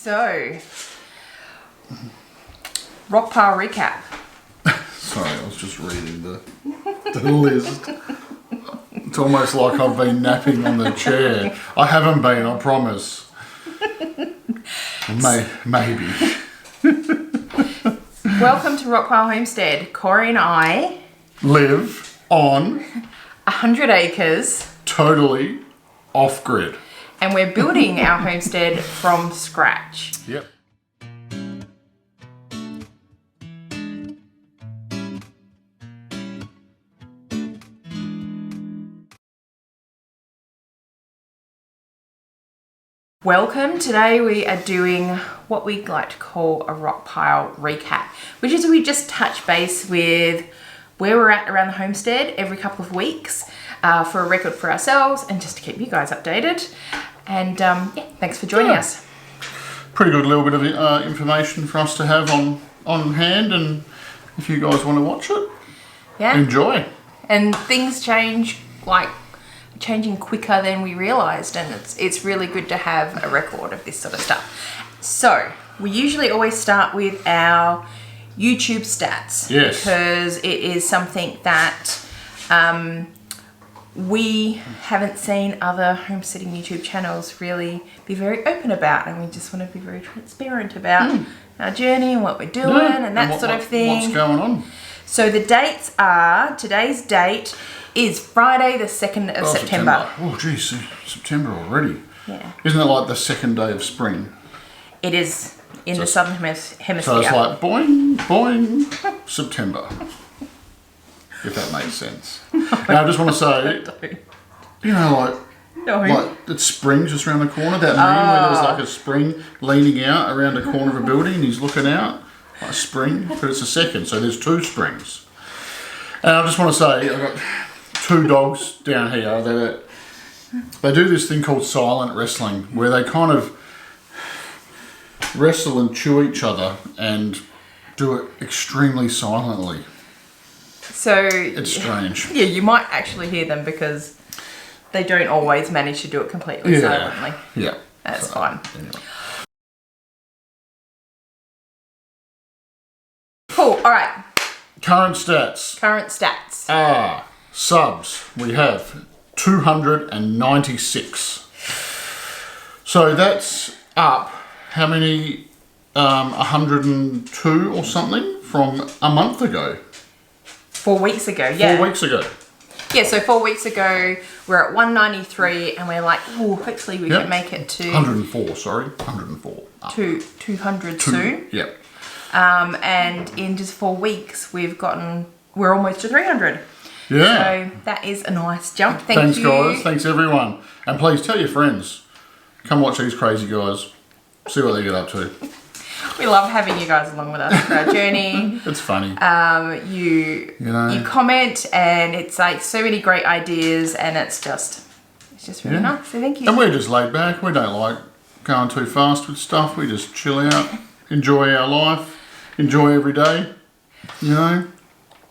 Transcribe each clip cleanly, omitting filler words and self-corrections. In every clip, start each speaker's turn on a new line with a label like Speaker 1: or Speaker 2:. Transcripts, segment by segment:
Speaker 1: So, Rockpile Recap.
Speaker 2: Sorry, I was just reading the list. It's almost like I've been napping on the chair. I haven't been, I promise. Maybe.
Speaker 1: Welcome to Rockpile Homestead. Corey and I
Speaker 2: live on
Speaker 1: 100 acres.
Speaker 2: Totally off-grid.
Speaker 1: And we're building our homestead from scratch.
Speaker 2: Yep.
Speaker 1: Welcome. Today we are doing what we like to call a Rockpile Recap, which is we just touch base with where we're at around the homestead every couple of weeks for a record for ourselves and just to keep you guys updated. And yeah, thanks for joining us.
Speaker 2: Pretty good little bit of information for us to have on hand, and if you guys want to watch it, enjoy. And
Speaker 1: things change, like changing quicker than we realised, and it's really good to have a record of this sort of stuff. So we usually always start with our YouTube stats,
Speaker 2: yes,
Speaker 1: because it is something that we haven't seen other homesteading YouTube channels really be very open about, and we just want to be very transparent about our journey and what we're doing and that sort of thing.
Speaker 2: What's going on?
Speaker 1: So the dates are, today's date is Friday the 2nd of September.
Speaker 2: Oh geez, September already.
Speaker 1: Yeah.
Speaker 2: Isn't it like the second day of spring?
Speaker 1: It is in the southern hemisphere.
Speaker 2: So it's like boing, boing, September. If that makes sense. Now I just want to say, you know, like it's spring just around the corner. That meme where there's like a spring leaning out around the corner of a building and he's looking out, like spring, but it's a second, so there's two springs. And I just want to say, I've got two dogs down here that they do this thing called silent wrestling, where they kind of wrestle and chew each other and do it extremely silently. So it's strange.
Speaker 1: Yeah, you might actually hear them because they don't always manage to do it completely silently.
Speaker 2: Yeah.
Speaker 1: That's fine.
Speaker 2: Anyway.
Speaker 1: Cool, alright.
Speaker 2: Current stats. Subs. We have 296. So that's up, how many, 102 or something from a month ago?
Speaker 1: 4 weeks ago, yeah.
Speaker 2: 4 weeks ago.
Speaker 1: Yeah, so 4 weeks ago, we're at 193 and we're like, oh, hopefully we can make it to...
Speaker 2: 104, sorry. 104.
Speaker 1: To 200 soon.
Speaker 2: Yep.
Speaker 1: And in just 4 weeks, we're almost to 300.
Speaker 2: Yeah.
Speaker 1: So that is a nice jump.
Speaker 2: Thanks, guys. Thanks, everyone. And please tell your friends. Come watch these crazy guys. See what they get up to.
Speaker 1: We love having you guys along with us for our journey.
Speaker 2: It's funny.
Speaker 1: You comment, and it's like so many great ideas, and it's just really nice. So thank you.
Speaker 2: And we're just laid back. We don't like going too fast with stuff. We just chill out, enjoy our life, enjoy every day. You know.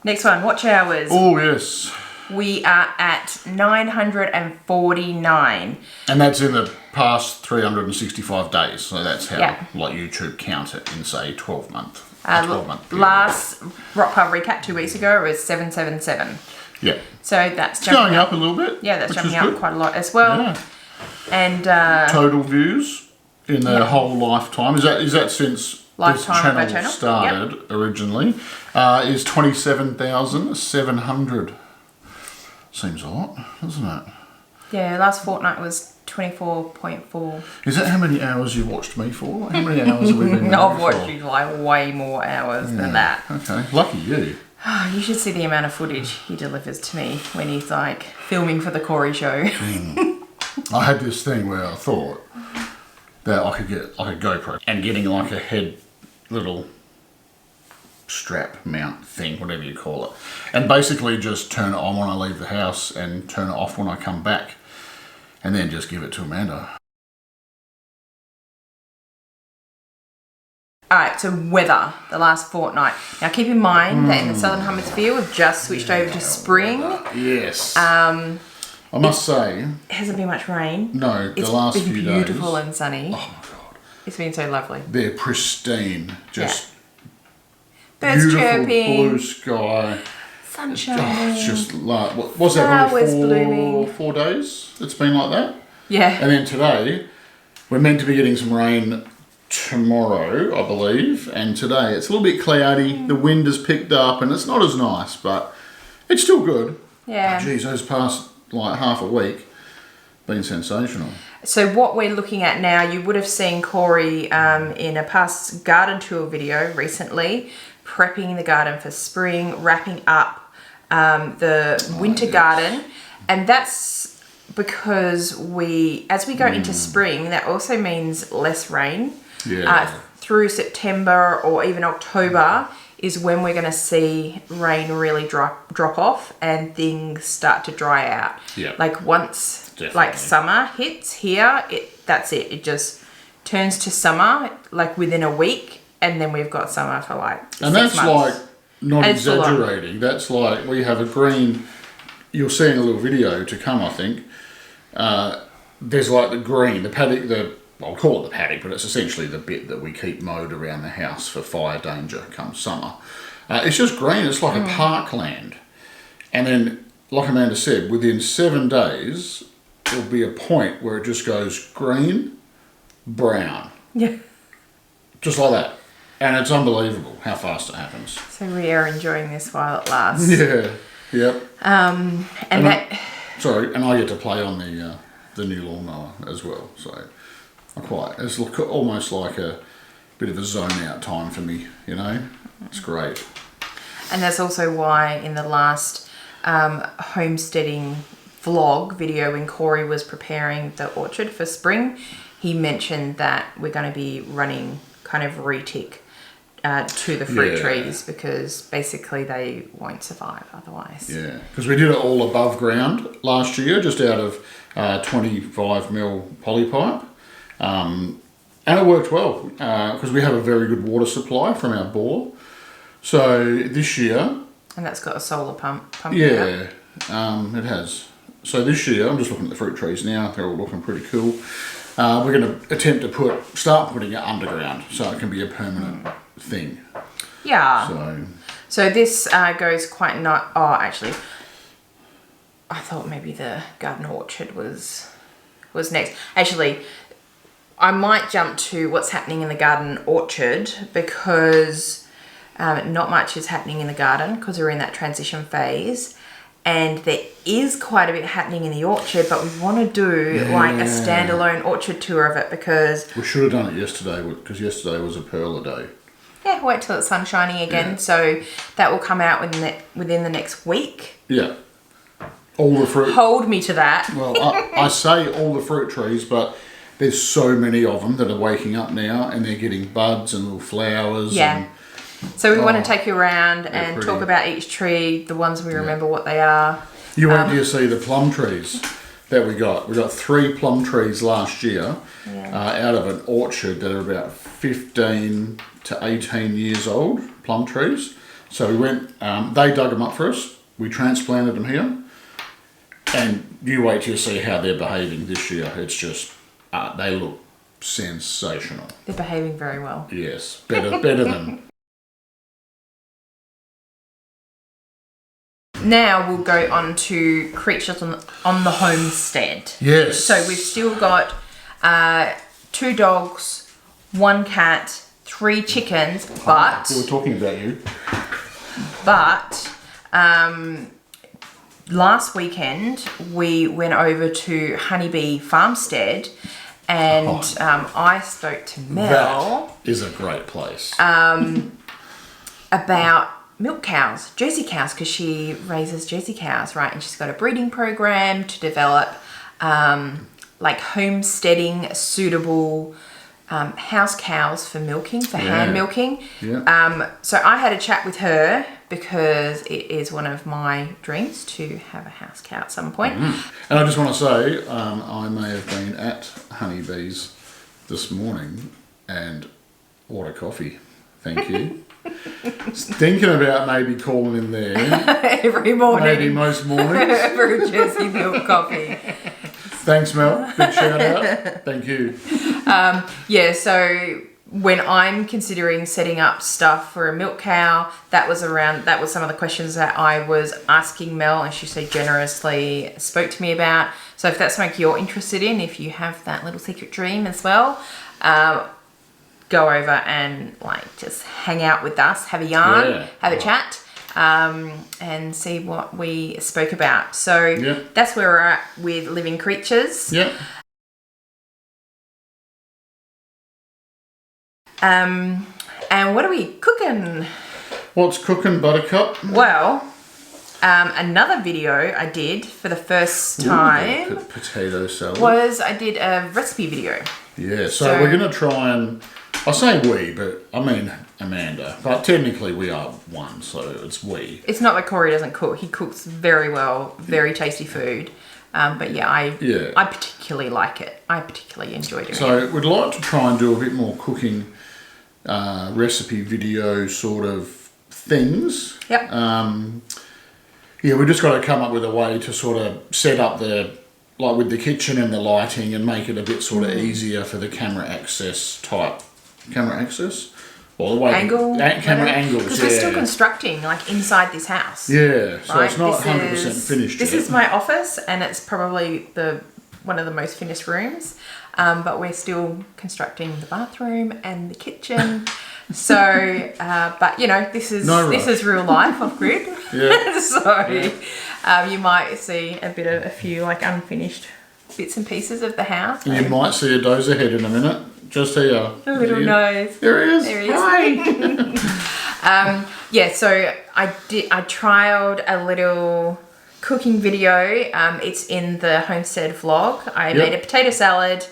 Speaker 1: Next one, watch hours.
Speaker 2: Oh yes.
Speaker 1: We are at 949. And
Speaker 2: that's in the past 365 days. So that's how like YouTube count it in say 12 month.
Speaker 1: Last Rockpile Recap 2 weeks ago was 777.
Speaker 2: Yeah.
Speaker 1: So that's
Speaker 2: jumping up a little bit.
Speaker 1: Yeah, that's jumping up quite a lot as well.
Speaker 2: Yeah.
Speaker 1: And
Speaker 2: total views in their whole lifetime. Is that since this channel started originally? Is 27,700. Seems a lot, doesn't it?
Speaker 1: Yeah, last fortnight was 24.4.
Speaker 2: Is that how many hours you watched me for? How many hours have we been
Speaker 1: there I've watched you like way more hours than that.
Speaker 2: Okay, lucky you.
Speaker 1: You should see the amount of footage he delivers to me when he's like filming for the Corey show.
Speaker 2: I had this thing where I thought that I could get like a GoPro and getting like a head little strap mount thing, whatever you call it, and basically just turn it on when I leave the house and turn it off when I come back, and then just give it to Amanda.
Speaker 1: Alright, so weather, the last fortnight. Now keep in mind that in the southern hemisphere we've just switched over to spring.
Speaker 2: Yes. I must say,
Speaker 1: it hasn't been much rain.
Speaker 2: No, the last few days.
Speaker 1: It's been beautiful and sunny.
Speaker 2: Oh my God.
Speaker 1: It's been so lovely.
Speaker 2: They're pristine. Just
Speaker 1: birds
Speaker 2: beautiful
Speaker 1: chirping,
Speaker 2: blue sky.
Speaker 1: sunshine.
Speaker 2: Oh, it's just like, what was that? Probably 4 days it's been like that.
Speaker 1: Yeah.
Speaker 2: And then today, we're meant to be getting some rain tomorrow, I believe. And today it's a little bit cloudy. The wind has picked up and it's not as nice, but it's still good.
Speaker 1: Yeah.
Speaker 2: Oh, geez, those past like half a week been sensational.
Speaker 1: So what we're looking at now, you would have seen Corey in a past garden tour video recently, prepping the garden for spring, wrapping up the winter garden. And that's because as we go into spring, that also means less rain.
Speaker 2: Yeah.
Speaker 1: Through September or even October is when we're going to see rain really drop off and things start to dry out.
Speaker 2: Yeah.
Speaker 1: Like once
Speaker 2: Definitely.
Speaker 1: like summer hits here, that's it. It just turns to summer like within a week, and then we've got summer for like 6
Speaker 2: And that's
Speaker 1: months.
Speaker 2: like not exaggerating. That's like we have a green. You'll see in a little video to come, I think. There's like the green, the paddock. I'll call it the paddock, but it's essentially the bit that we keep mowed around the house for fire danger come summer. It's just green. It's like a parkland. And then, like Amanda said, within 7 days, there'll be a point where it just goes green, brown.
Speaker 1: Yeah.
Speaker 2: Just like that. And it's unbelievable how fast it happens.
Speaker 1: So we are enjoying this while it lasts.
Speaker 2: Yeah. Yep.
Speaker 1: And that...
Speaker 2: and I get to play on the new lawnmower as well. So it's almost like a bit of a zone out time for me, you know. It's great.
Speaker 1: And that's also why in the last homesteading vlog video when Corey was preparing the orchard for spring, he mentioned that we're going to be running kind of retic to the fruit trees because basically they won't survive otherwise.
Speaker 2: Yeah, because we did it all above ground last year, just out of 25mm polypipe. And it worked well because we have a very good water supply from our bore. So this year...
Speaker 1: And that's got a solar pump.
Speaker 2: Yeah, it has. So this year, I'm just looking at the fruit trees now. They're all looking pretty cool. We're going to attempt to start putting it underground so it can be a permanent thing.
Speaker 1: Yeah. So this goes quite not... Oh, actually, I thought maybe the garden orchard was next. Actually, I might jump to what's happening in the garden orchard because not much is happening in the garden because we're in that transition phase. And there is quite a bit happening in the orchard, but we want to do like a standalone orchard tour of it because...
Speaker 2: We should have done it yesterday because yesterday was a perler day.
Speaker 1: Yeah, wait till it's sun shining again. Yeah. So that will come out within the next week.
Speaker 2: Yeah. All the fruit...
Speaker 1: Hold me to that.
Speaker 2: Well, I say all the fruit trees, but there's so many of them that are waking up now and they're getting buds and little flowers.
Speaker 1: Yeah.
Speaker 2: And,
Speaker 1: so we want to take you around and talk about each tree, the ones we remember what they are.
Speaker 2: You went to see the plum trees that we got. We got 3 plum trees last year out of an orchard that are about 15 to 18 years old, plum trees. So we went, they dug them up for us. We transplanted them here. And you wait till you see how they're behaving this year. It's just, they look sensational.
Speaker 1: They're behaving very well.
Speaker 2: Yes, better than...
Speaker 1: Now we'll go on to creatures on the homestead.
Speaker 2: Yes.
Speaker 1: So we've still got 2 dogs, 1 cat, 3 chickens, but...
Speaker 2: We were talking about you.
Speaker 1: But last weekend we went over to Honeybee Farmstead and I spoke to Mel...
Speaker 2: That is a great place.
Speaker 1: About milk cows, Jersey cows, because she raises Jersey cows, right? And she's got a breeding program to develop like homesteading suitable house cows for milking, for hand milking.
Speaker 2: Yeah.
Speaker 1: So I had a chat with her because it is one of my dreams to have a house cow at some point.
Speaker 2: And I just want to say, I may have been at Honeybees this morning and what a coffee. Thank you. Thinking about maybe calling in there
Speaker 1: every morning,
Speaker 2: maybe most mornings
Speaker 1: for a Jersey milk coffee.
Speaker 2: Thanks, Mel. Big shout out. Thank you.
Speaker 1: Yeah, so when I'm considering setting up stuff for a milk cow, that was some of the questions that I was asking Mel, and she so generously spoke to me about. So if that's something you're interested in, if you have that little secret dream as well, go over and like just hang out with us, have a yarn, have a chat. And see what we spoke about. So that's where we're at with living creatures.
Speaker 2: Yeah.
Speaker 1: And what are we cooking?
Speaker 2: What's cooking, Buttercup?
Speaker 1: Well, another video I did for the first time
Speaker 2: potato salad
Speaker 1: was I did a recipe video.
Speaker 2: Yeah, so we're going to try and, I say we, but I mean Amanda. But technically we are one, so it's we.
Speaker 1: It's not that Corey doesn't cook. He cooks very well, very tasty food. But I particularly like it. I particularly enjoy doing it.
Speaker 2: So we'd like to try and do a bit more cooking recipe video sort of things.
Speaker 1: Yep.
Speaker 2: We just got to come up with a way to sort of set up like with the kitchen and the lighting and make it a bit sort of easier for the camera access type. Camera access? Or the way camera angles,
Speaker 1: because we're still constructing like inside this house.
Speaker 2: Yeah, so it's not 100% finished
Speaker 1: This
Speaker 2: yet.
Speaker 1: is my office, and it's probably one of the most finished rooms. But we're still constructing the bathroom and the kitchen. So, but you know, this is real life off grid.
Speaker 2: Yeah.
Speaker 1: So you might see a few like unfinished bits and pieces of the house.
Speaker 2: And you might see a dozer head in a minute. Just here.
Speaker 1: A little nose.
Speaker 2: There he is.
Speaker 1: There he is.
Speaker 2: Hi.
Speaker 1: So I trialed a little cooking video. It's in the Homestead vlog. I made a potato salad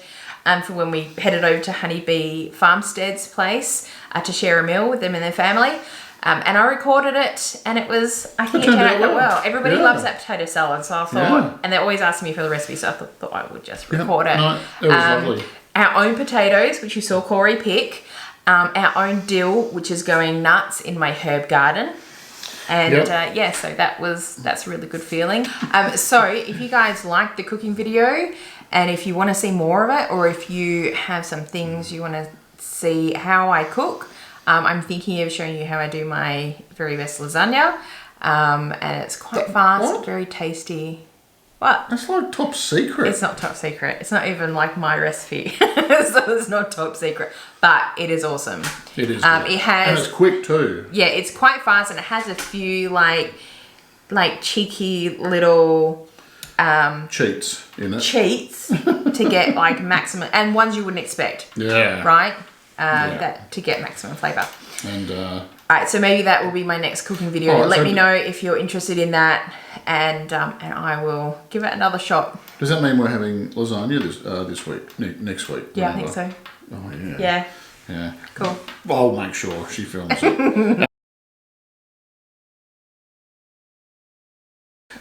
Speaker 1: for when we headed over to Honeybee Farmstead's place to share a meal with them and their family. And I recorded it, and I think it turned out quite well. Everybody loves that potato salad, so I thought, and they always ask me for the recipe, so I thought I would just record it.
Speaker 2: No, it was lovely.
Speaker 1: Our own potatoes, which you saw Corey pick, our own dill, which is going nuts in my herb garden. And so that's a really good feeling. So if you guys like the cooking video, and if you want to see more of it, or if you have some things you want to see how I cook, I'm thinking of showing you how I do my very best lasagna. And it's quite fast, very tasty. What?
Speaker 2: That's like top secret.
Speaker 1: It's not top secret. It's not even like my recipe. So it's not top secret. But it is awesome.
Speaker 2: It is.
Speaker 1: It has,
Speaker 2: and it's quick too.
Speaker 1: Yeah, it's quite fast, and it has a few like cheeky little
Speaker 2: cheats in it.
Speaker 1: Cheats to get like maximum, and ones you wouldn't expect.
Speaker 2: Yeah.
Speaker 1: Right? That to get maximum flavour.
Speaker 2: And
Speaker 1: alright, so maybe that will be my next cooking video. Let me know if you're interested in that, and I will give it another shot.
Speaker 2: Does that mean we're having lasagna this week? Next week?
Speaker 1: Yeah, I think so.
Speaker 2: Oh yeah.
Speaker 1: Yeah.
Speaker 2: Yeah.
Speaker 1: Cool.
Speaker 2: I'll make sure she films it.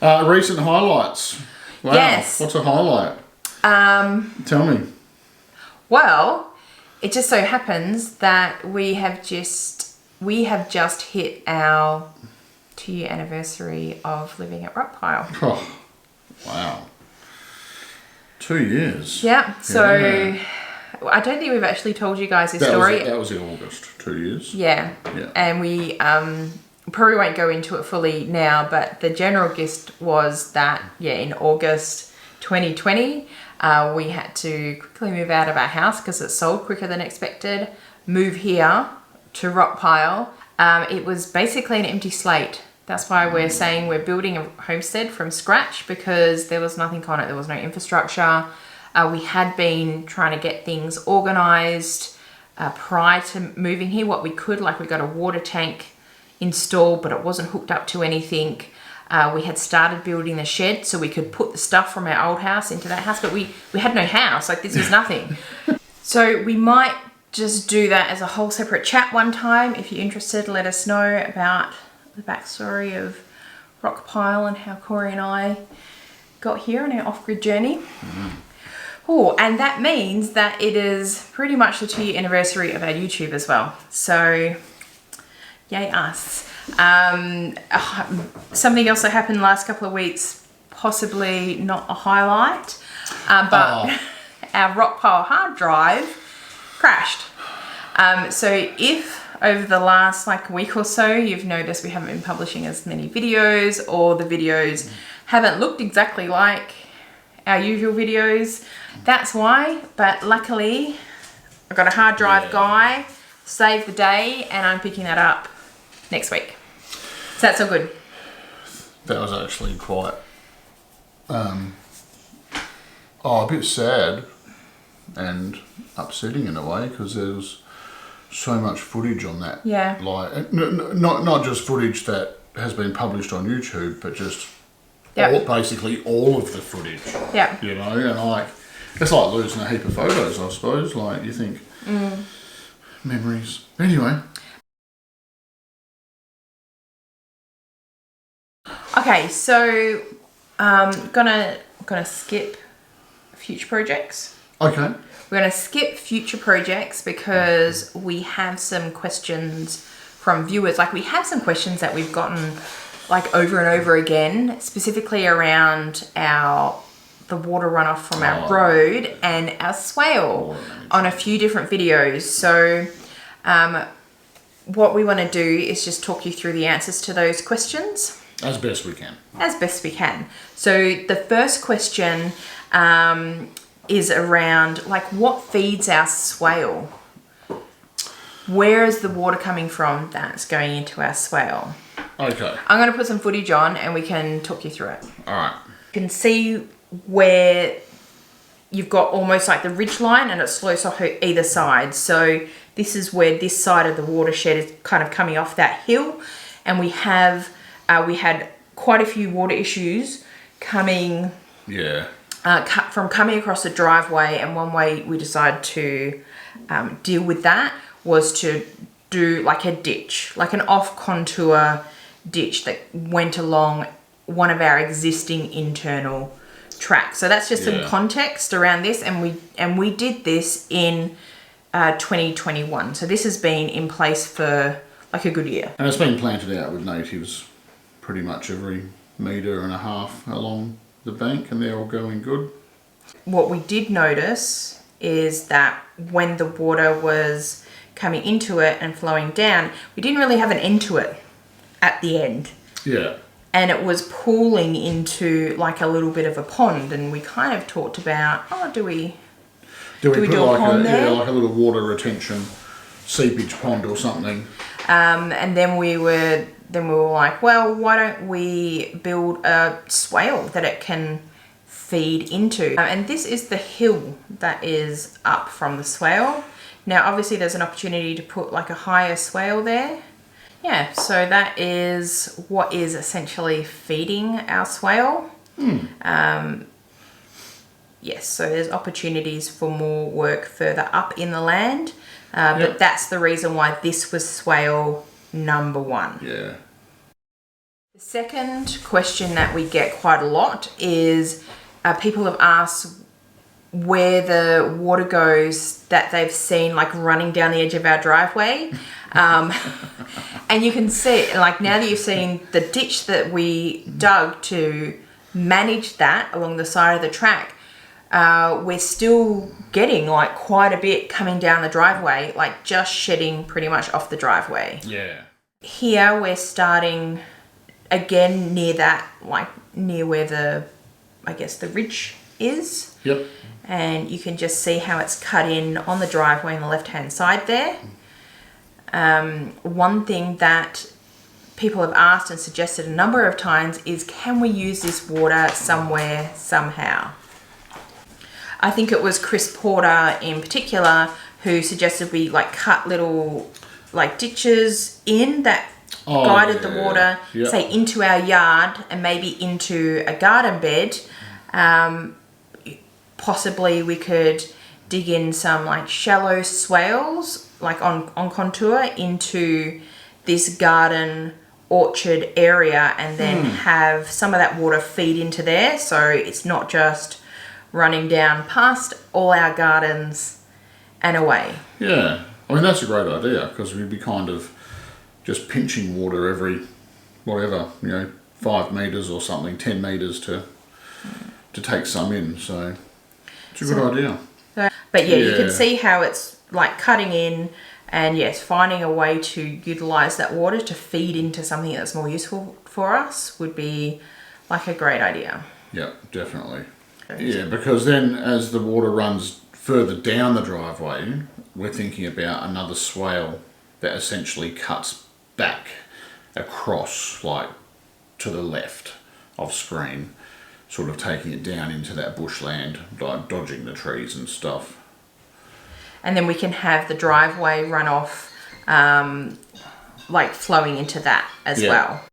Speaker 2: Recent highlights. Wow.
Speaker 1: Yes.
Speaker 2: What's a highlight? Tell me.
Speaker 1: Well, it just so happens that we have just hit our 2-year anniversary of living at Rockpile.
Speaker 2: Oh, wow. 2 years.
Speaker 1: Yeah. So I don't think we've actually told you guys this story.
Speaker 2: That was in August. 2 years.
Speaker 1: Yeah. And we probably won't go into it fully now, but the general gist was that in August 2020. We had to quickly move out of our house because it sold quicker than expected. Move here to Rockpile. It was basically an empty slate. That's why we're saying we're building a homestead from scratch, because there was nothing on it. There was no infrastructure. We had been trying to get things organised prior to moving here. What we could, like we got a water tank installed, but it wasn't hooked up to anything. We had started building the shed so we could put the stuff from our old house into that house, but we had no house. Like, this was nothing. So we might just do that as a whole separate chat one time. If you're interested, let us know about the backstory of Rockpile and how Corey and I got here on our off-grid journey. Oh, and that means that it is pretty much the 2-year anniversary of our YouTube as well. So, yay us. Something else that happened the last couple of weeks, possibly not a highlight. But our Rockpile hard drive crashed. So if over the last week or so you've noticed we haven't been publishing as many videos, or the videos haven't looked exactly like our usual videos, that's why. But luckily I've got a hard drive guy, saved the day, and I'm picking that up next week. So that's all good.
Speaker 2: That was actually quite a bit sad and upsetting in a way, because there was so much footage on that.
Speaker 1: Yeah.
Speaker 2: Not just footage that has been published on YouTube, but just basically all of the footage.
Speaker 1: Yeah.
Speaker 2: And it's like losing a heap of photos, I suppose. You think memories. Anyway.
Speaker 1: Okay, so gonna skip future projects.
Speaker 2: Okay.
Speaker 1: We're gonna skip future projects because we have some questions from viewers. We have some questions that we've gotten over and over again, specifically around the water runoff from our road and our swale on a few different videos. So what we want to do is just talk you through the answers to those questions.
Speaker 2: As best we can.
Speaker 1: As best we can. So the first question is around what feeds our swale? Where is the water coming from that's going into our swale?
Speaker 2: Okay.
Speaker 1: I'm going to put some footage on and we can talk you through it.
Speaker 2: All right.
Speaker 1: You can see where you've got almost the ridge line, and it slopes off either side. So this is where this side of the watershed is kind of coming off that hill, and we had quite a few water issues coming.
Speaker 2: Yeah.
Speaker 1: From coming across the driveway, and one way we decided to deal with that was to do a ditch, an off-contour ditch that went along one of our existing internal tracks. So that's just some context around this, and we did this in 2021. So this has been in place for a good year.
Speaker 2: And it's been planted out with natives pretty much every 1.5 meters along the bank, and they're all going good.
Speaker 1: What we did notice is that when the water was coming into it and flowing down, we didn't really have an end to it at the end.
Speaker 2: Yeah.
Speaker 1: And it was pooling into a little bit of a pond, and we kind of talked about, do we do a pond there?
Speaker 2: Yeah, a little water retention seepage pond or something.
Speaker 1: And then we were like, well, why don't we build a swale that it can feed into? And this is the hill that is up from the swale. Now, obviously, there's an opportunity to put a higher swale there. Yeah, so that is what is essentially feeding our swale. Yes, so there's opportunities for more work further up in the land. But that's the reason why this was swale number 1.
Speaker 2: Yeah.
Speaker 1: The second question that we get quite a lot is people have asked where the water goes that they've seen running down the edge of our driveway. And you can see, now that you've seen the ditch that we dug to manage that along the side of the track, we're still getting quite a bit coming down the driveway, just shedding pretty much off the driveway.
Speaker 2: Yeah.
Speaker 1: Here we're starting again near that, near where the ridge is.
Speaker 2: Yep.
Speaker 1: And you can just see how it's cut in on the driveway on the left-hand side there. One thing that people have asked and suggested a number of times is, can we use this water somewhere, somehow? I think it was Chris Porter in particular who suggested we cut little ditches in that guided the water, say, into our yard and maybe into a garden bed. Possibly we could dig in some shallow swales on contour into this garden orchard area, and then have some of that water feed into there, so it's not just running down past all our gardens and away.
Speaker 2: Yeah, that's a great idea, because we'd be kind of just pinching water every 5 meters or something, 10 meters to take some in. So It's a good idea.
Speaker 1: So, but yeah, you can see how it's like cutting in and yes, finding a way to utilise that water to feed into something that's more useful for us would be like a great idea.
Speaker 2: Yeah, definitely. Yeah, because then as the water runs further down the driveway, we're thinking about another swale that essentially cuts back across, like to the left of screen, sort of taking it down into that bushland, like dodging the trees and stuff.
Speaker 1: And then we can have the driveway runoff like flowing into that as well.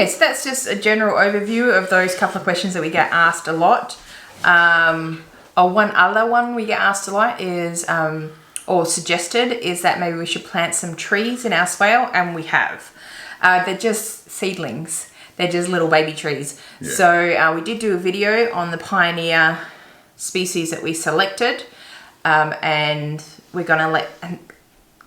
Speaker 1: Okay, so that's just a general overview of those couple of questions that we get asked a lot. One other one we get asked a lot is, or suggested, is that maybe we should plant some trees in our swale, and we have. They're just seedlings. They're just little baby trees. Yeah. So we did do a video on the pioneer species that we selected, and we're gonna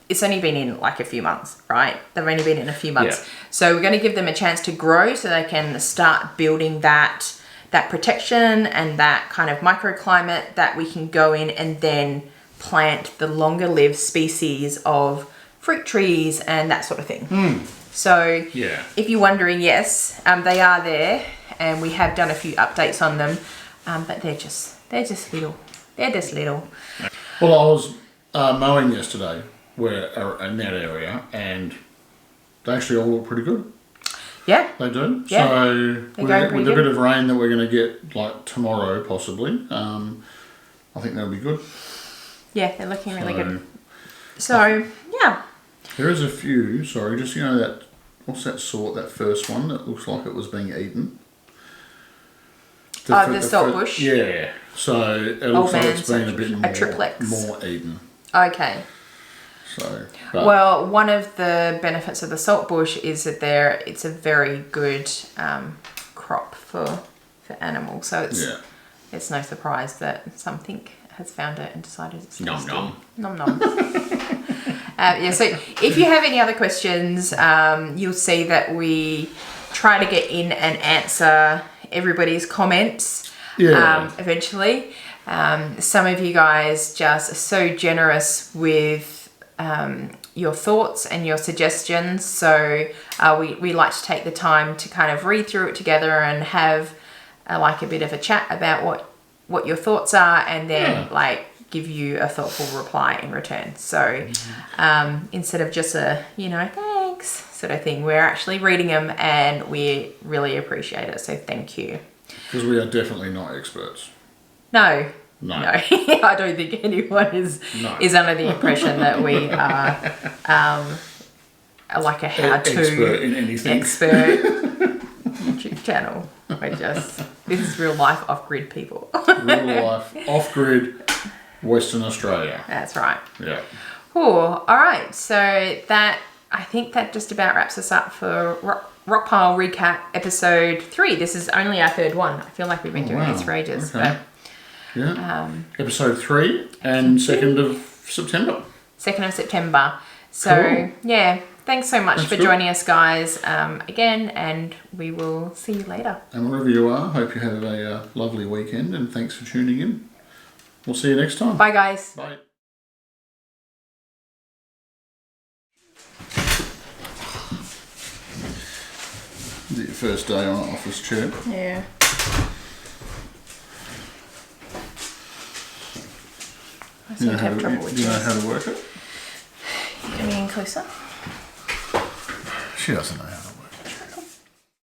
Speaker 1: it's only been in like a few months, right? They've only been in a few months. Yeah. So we're going to give them a chance to grow so they can start building that protection and that kind of microclimate that we can go in and then plant the longer lived species of fruit trees and that sort of thing. So if you're wondering, yes, they are there and we have done a few updates on them, but they're just little. They're just little.
Speaker 2: Well, I was mowing yesterday in that area, and they actually all look pretty good.
Speaker 1: Yeah.
Speaker 2: They do.
Speaker 1: Yeah.
Speaker 2: So with a bit of rain that we're going to get like tomorrow possibly, I think that'll be good.
Speaker 1: Yeah, they're looking really good. So, yeah.
Speaker 2: There is a few, sorry, just that, what's that sort, that first one that looks like it was being eaten?
Speaker 1: The salt bush?
Speaker 2: Yeah. So it looks like it's been a bit more eaten.
Speaker 1: Okay.
Speaker 2: So,
Speaker 1: well, one of the benefits of the salt bush is that it's a very good crop for animals. So it's no surprise that something has found it and decided it's tasty. Nom nom. Nom nom. So if you have any other questions, you'll see that we try to get in and answer everybody's comments eventually. Some of you guys just are so generous with your thoughts and your suggestions, so we like to take the time to kind of read through it together and have like a bit of a chat about what your thoughts are, and then like give you a thoughtful reply in return. So instead of just a thanks sort of thing, we're actually reading them and we really appreciate it, so thank you.
Speaker 2: Because we are definitely not experts.
Speaker 1: No. I don't think anyone is under the impression that we are like a how-to
Speaker 2: expert in anything.
Speaker 1: YouTube channel. This is real life off-grid people.
Speaker 2: Real life off-grid Western Australia.
Speaker 1: That's right.
Speaker 2: Yeah.
Speaker 1: Cool. All right. So I think that just about wraps us up for Rockpile Recap episode 3. This is only our third one. I feel like we've been doing this for ages.
Speaker 2: Okay. Episode 3 and 2nd of September.
Speaker 1: 2nd of September. So, cool. Thanks so much for joining us, guys, again, and we will see you later.
Speaker 2: And wherever you are, hope you have a lovely weekend, and thanks for tuning in. We'll see you next time.
Speaker 1: Bye, guys.
Speaker 2: Bye. Is it your first day on an office chair?
Speaker 1: Yeah.
Speaker 2: Do you know how to work it?
Speaker 1: You coming in closer?
Speaker 2: She doesn't know how to